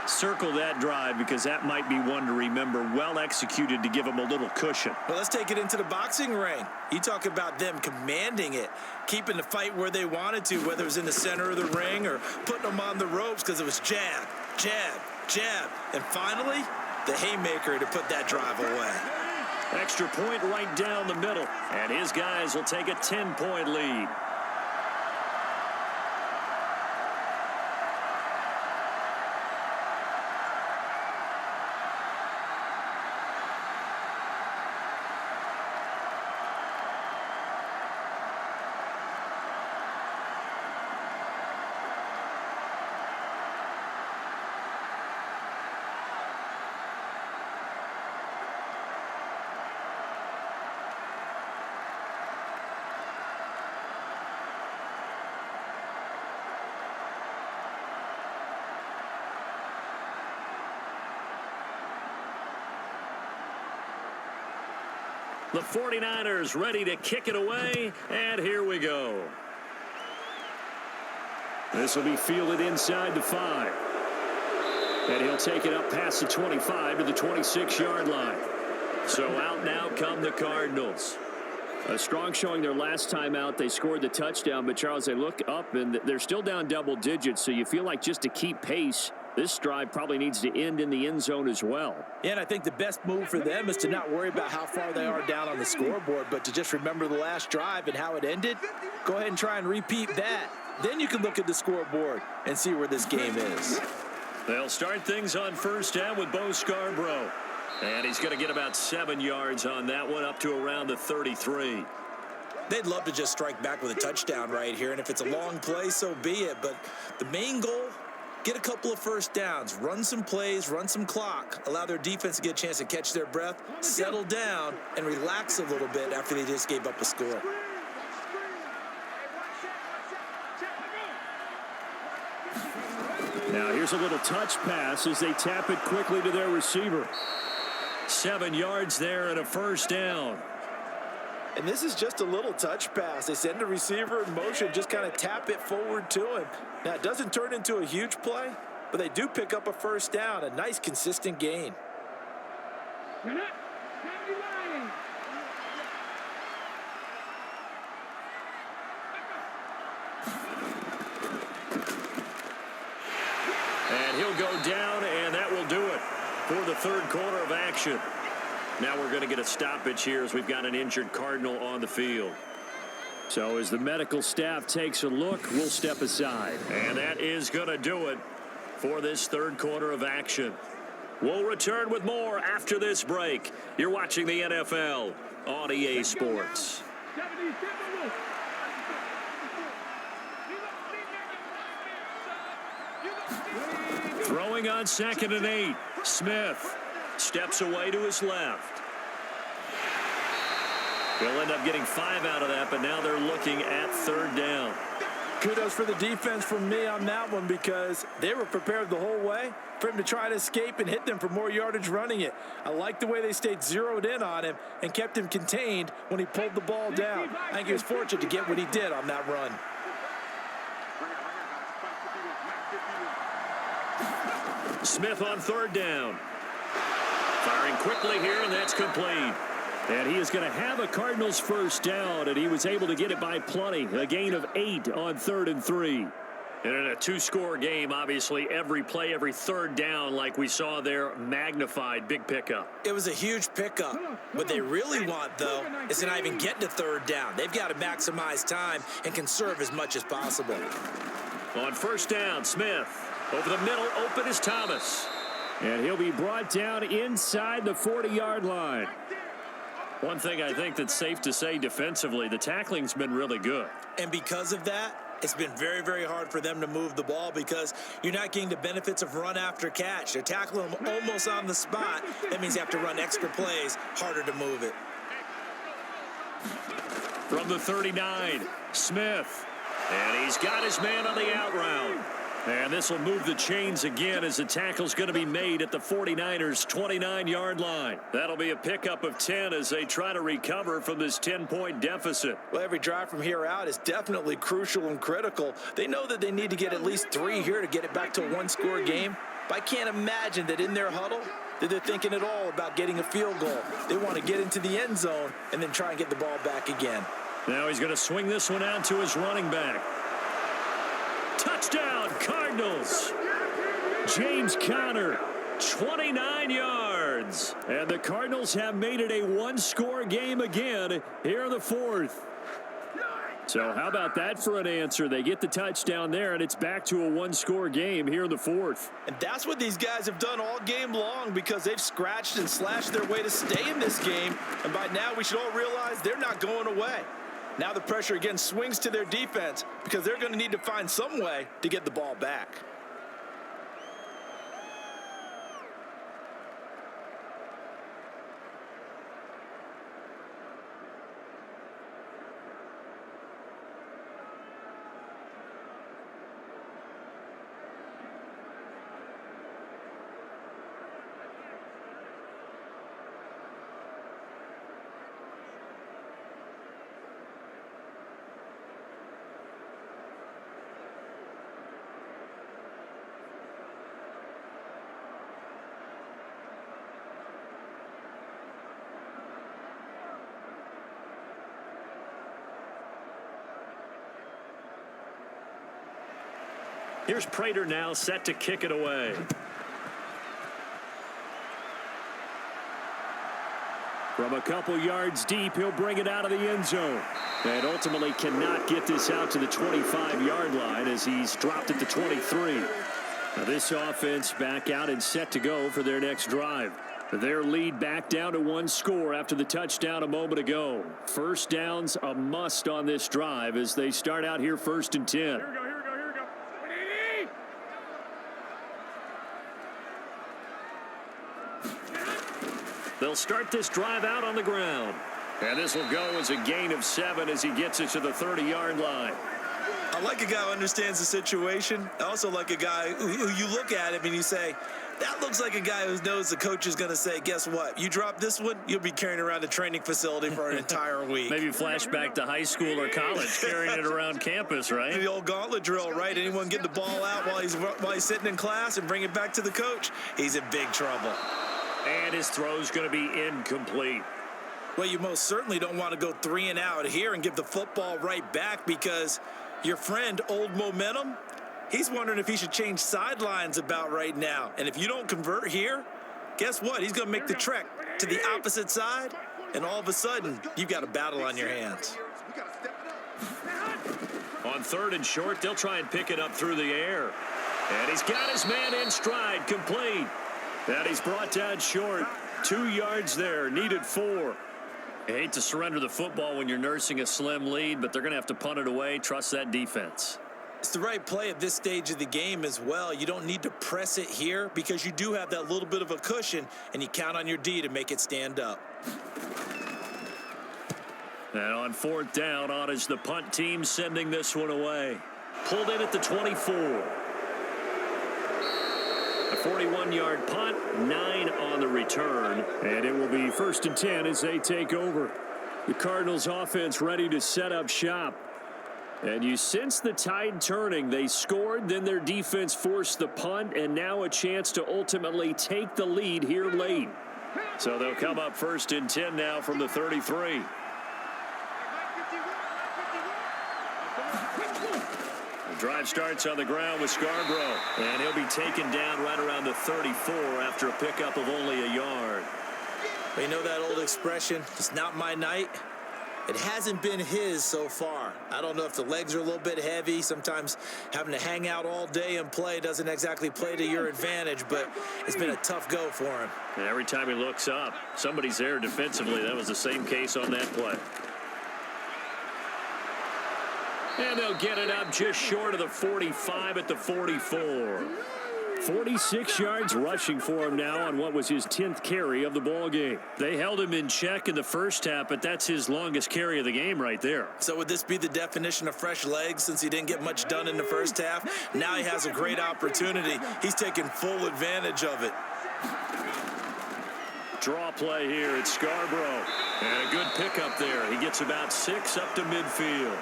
Circle that drive because that might be one to remember. Well executed to give them a little cushion. Well, let's take it into the boxing ring. You talk about them commanding it, keeping the fight where they wanted to, whether it was in the center of the ring or putting them on the ropes because it was jab, jab, jab. And finally, the haymaker to put that drive away. Extra point right down the middle. And his guys will take a 10-point lead. The 49ers ready to kick it away, and here we go. This will be fielded inside the 5. And he'll take it up past the 25 to the 26-yard line. So out now come the Cardinals. A strong showing their last time out. They scored the touchdown, but Charles, they look up and they're still down double digits, so you feel like just to keep pace, this drive probably needs to end in the end zone as well. Yeah, and I think the best move for them is to not worry about how far they are down on the scoreboard, but to just remember the last drive and how it ended. Go ahead and try and repeat that. Then you can look at the scoreboard and see where this game is. They'll start things on first down with Bo Scarborough. And he's going to get about 7 yards on that one, up to around the 33. They'd love to just strike back with a touchdown right here, and if it's a long play, so be it. But the main goal, get a couple of first downs, run some plays, run some clock, allow their defense to get a chance to catch their breath, settle down, and relax a little bit after they just gave up a score. Now here's a little touch pass as they tap it quickly to their receiver. 7 yards there and a first down. And this is just a little touch pass. They send the receiver in motion, just kind of tap it forward to him. Now, it doesn't turn into a huge play, but they do pick up a first down, a nice, consistent gain. And he'll go down, and that will do it for the third quarter of action. Now we're going to get a stoppage here as we've got an injured Cardinal on the field. So as the medical staff takes a look, we'll step aside. And that is going to do it for this third quarter of action. We'll return with more after this break. You're watching the NFL on EA Sports. Throwing on 2nd and 8. Smith steps away to his left. He'll end up getting 5 out of that, but now they're looking at third down. Kudos for the defense from me on that one because they were prepared the whole way for him to try to escape and hit them for more yardage running it. I like the way they stayed zeroed in on him and kept him contained when he pulled the ball down. I think he was fortunate to get what he did on that run. Smith on third down. Firing quickly here, and that's complete. And he is going to have a Cardinals first down, and he was able to get it by plenty. A gain of 8 on 3rd and 3. And in a 2-score game, obviously, every play, every third down, like we saw there, magnified. Big pickup. It was a huge pickup. What they really want, though, is to not even get to third down. They've got to maximize time and conserve as much as possible. On first down, Smith. Over the middle, open is Thomas. And he'll be brought down inside the 40-yard line. One thing I think that's safe to say defensively, the tackling's been really good. And because of that, it's been very, very hard for them to move the ball because you're not getting the benefits of run after catch. They're tackling them almost on the spot. That means you have to run extra plays, harder to move it. From the 39, Smith. And he's got his man on the out route. And this will move the chains again as the tackle's going to be made at the 49ers' 29-yard line. That'll be a pickup of 10 as they try to recover from this 10-point deficit. Well, every drive from here out is definitely crucial and critical. They know that they need to get at least 3 here to get it back to a 1-score game. But I can't imagine that in their huddle that they're thinking at all about getting a field goal. They want to get into the end zone and then try and get the ball back again. Now he's going to swing this one out to his running back. Touchdown, Cardinals. James Conner, 29 yards. And the Cardinals have made it a 1-score game again here in the 4th. So how about that for an answer? They get the touchdown there, and it's back to a 1-score game here in the 4th. And that's what these guys have done all game long because they've scratched and slashed their way to stay in this game. And by now, we should all realize they're not going away. Now the pressure again swings to their defense because they're going to need to find some way to get the ball back. Here's Prater now set to kick it away. From a couple yards deep, he'll bring it out of the end zone. And ultimately cannot get this out to the 25-yard line as he's dropped at the 23. Now this offense back out and set to go for their next drive. Their lead back down to one score after the touchdown a moment ago. First down's a must on this drive as they start out here 1st and 10. Here we go. They'll start this drive out on the ground. And this will go as a gain of 7 as he gets it to the 30-yard line. I like a guy who understands the situation. I also like a guy who you look at him and you say, that looks like a guy who knows the coach is going to say, guess what? You drop this one, you'll be carrying around a training facility for an entire week. Maybe flashback to high school or college, carrying it around campus, right? The old gauntlet drill, right? Anyone get the ball out while he's sitting in class and bring it back to the coach, he's in big trouble. And his throw's going to be incomplete. Well, you most certainly don't want to go 3 and out here and give the football right back because your friend, Old Momentum, he's wondering if he should change sidelines about right now. And if you don't convert here, guess what? He's going to make the trek to the opposite side, and all of a sudden, you've got a battle on your hands. On 3rd and short, they'll try and pick it up through the air. And he's got his man in stride, complete. And he's brought down short. 2 yards there, needed 4. I hate to surrender the football when you're nursing a slim lead, but they're going to have to punt it away. Trust that defense. It's the right play at this stage of the game as well. You don't need to press it here because you do have that little bit of a cushion, and you count on your D to make it stand up. And on 4th down, on is the punt team sending this one away. Pulled in at the 24. A 41-yard punt, 9 on the return, and it will be 1st and 10 as they take over. The Cardinals offense ready to set up shop. And you sense the tide turning. They scored, then their defense forced the punt, and now a chance to ultimately take the lead here late. So they'll come up 1st and 10 now from the 33. Drive starts on the ground with Scarborough, and he'll be taken down right around the 34 after a pickup of only a yard. You know that old expression, it's not my night? It hasn't been his so far. I don't know if the legs are a little bit heavy. Sometimes having to hang out all day and play doesn't exactly play to your advantage, but it's been a tough go for him. And every time he looks up, somebody's there defensively. That was the same case on that play. And they'll get it up just short of the 45 at the 44. 46 yards rushing for him now on what was his 10th carry of the ball game. They held him in check in the first half, but that's his longest carry of the game right there. So would this be the definition of fresh legs since he didn't get much done in the first half? Now he has a great opportunity. He's taking full advantage of it. Draw play here at Scarborough. And a good pickup there. He gets about 6 up to midfield.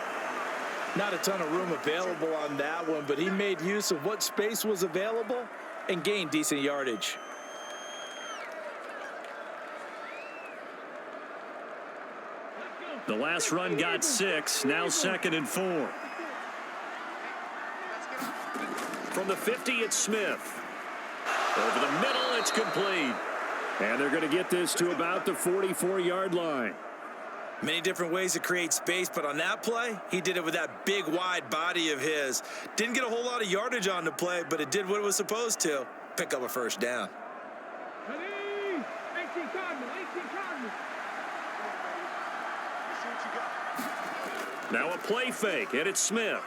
Not a ton of room available on that one, but he made use of what space was available and gained decent yardage. The last run got 6, now 2nd and 4. From the 50, it's Smith. Over the middle, it's complete. And they're going to get this to about the 44-yard line. Many different ways to create space, but on that play, he did it with that big, wide body of his. Didn't get a whole lot of yardage on the play, but it did what it was supposed to. Pick up a first down. Now a play fake, and it's Smith.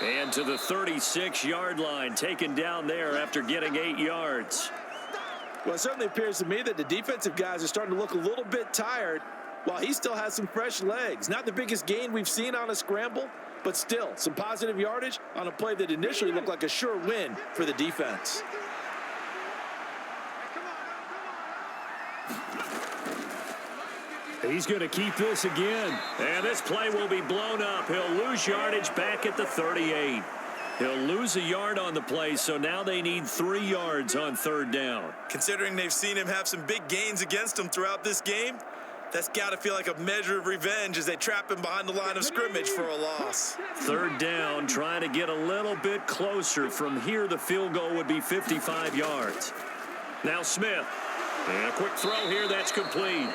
And to the 36-yard line, taken down there after getting 8 yards. Well, it certainly appears to me that the defensive guys are starting to look a little bit tired while he still has some fresh legs. Not the biggest gain we've seen on a scramble, but still some positive yardage on a play that initially looked like a sure win for the defense. He's going to keep this again. And this play will be blown up. He'll lose yardage back at the 38. He'll lose a yard on the play, so now they need 3 yards on 3rd down. Considering they've seen him have some big gains against them throughout this game, That's got to feel like a measure of revenge as they trap him behind the line of scrimmage for a loss. Third down, trying to get a little bit closer. From here, the field goal would be 55 yards. Now Smith. And a quick throw here, that's complete.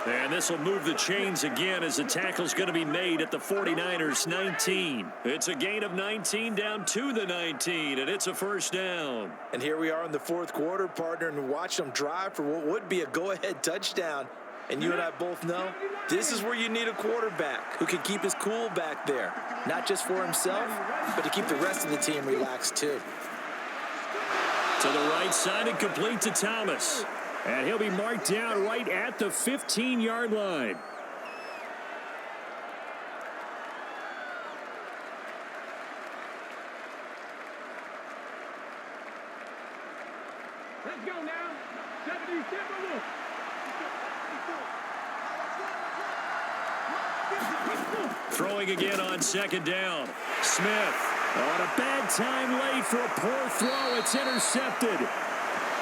And this will move the chains again as the tackle's going to be made at the 49ers 19. It's a gain of 19 down to the 19, and it's a first down. And here we are in the fourth quarter, partner, and watch them drive for what would be a go-ahead touchdown. And you and I both know this is where you need a quarterback who can keep his cool back there, not just for himself, but to keep the rest of the team relaxed too. To the right side and complete to Thomas. And he'll be marked down right at the 15-yard line. Let's go now. 77. Throwing again on second down. Smith on a bad time late for a poor throw. It's intercepted.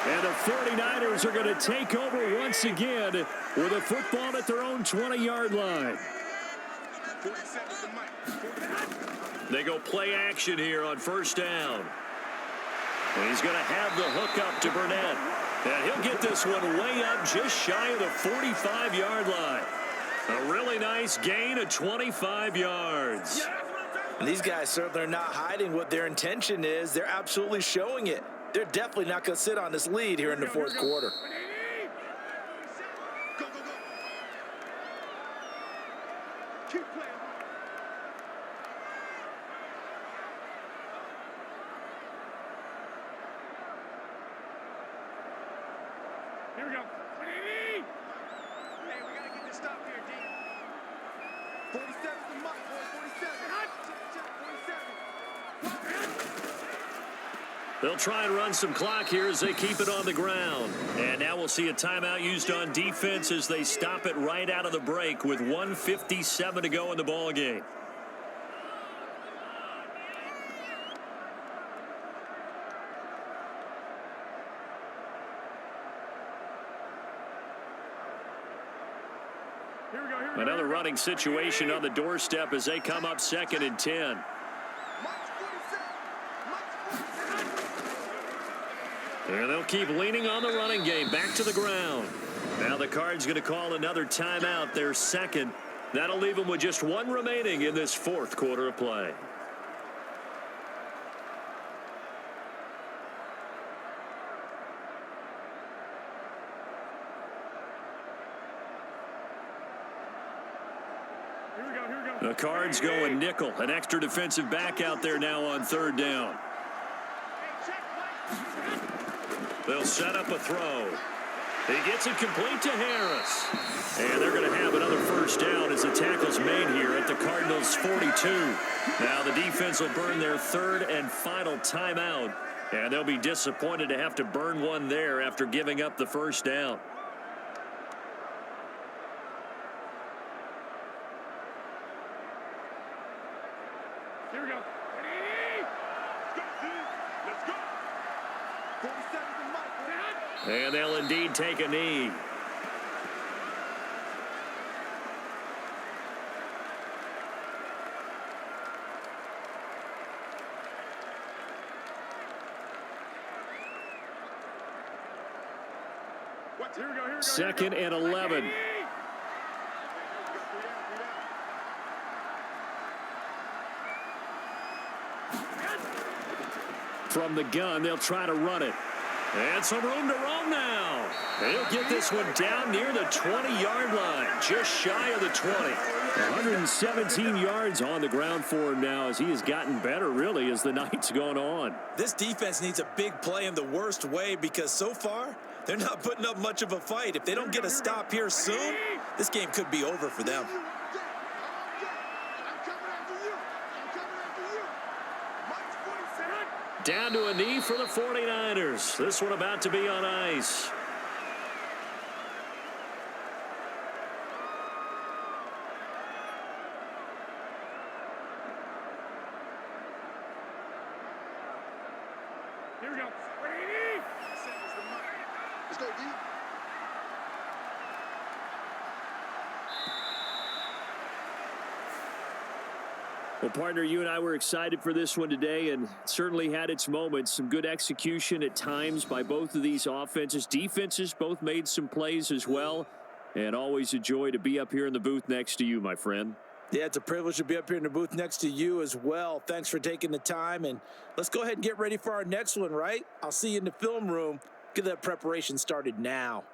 And the 49ers are going to take over once again with a football at their own 20-yard line. They go play action here on first down. And he's going to have the hook up to Burnett. And he'll get this one way up just shy of the 45-yard line. A really nice gain of 25 yards. And these guys certainly are not hiding what their intention is. They're absolutely showing it. They're definitely not going to sit on this lead here in the fourth quarter. Go, go, go. Keep playing. Here we go. Hey, we got to get this stop here, D. 47 the mark, boy. 47. Check, 47. They'll try and run some clock here as they keep it on the ground. And now we'll see a timeout used on defense as they stop it right out of the break with 1:57 to go in the ball game. Another running situation on the doorstep as they come up 2nd and 10. And they'll keep leaning on the running game. Back to the ground. Now the Cards going to call another timeout, their second. That'll leave them with just one remaining in this fourth quarter of play. The Cards going nickel. An extra defensive back out there now on third down. They'll set up a throw. He gets it complete to Harris. And they're going to have another first down as the tackle's made here at the Cardinals' 42. Now the defense will burn their third and final timeout. And they'll be disappointed to have to burn one there after giving up the first down. Here we go. Let's go. 47 the mark. And they'll indeed take a knee. Here we go. 2nd and 11. From the gun, they'll try to run it. And some room to roam now. They'll get this one down near the 20-yard line, just shy of the 20. 117 yards on the ground for him now as he has gotten better, really, as the night's gone on. This defense needs a big play in the worst way because so far, they're not putting up much of a fight. If they don't get a stop here soon, this game could be over for them. Down to a knee for the 49ers. This one about to be on ice. Here we go. Let's go, D. Well, partner, you and I were excited for this one today, and it certainly had its moments. Some good execution at times by both of these offenses. Defenses both made some plays as well, and always a joy to be up here in the booth next to you, my friend. Yeah, it's a privilege to be up here in the booth next to you as well. Thanks for taking the time, and let's go ahead and get ready for our next one, right? I'll see you in the film room. Get that preparation started now.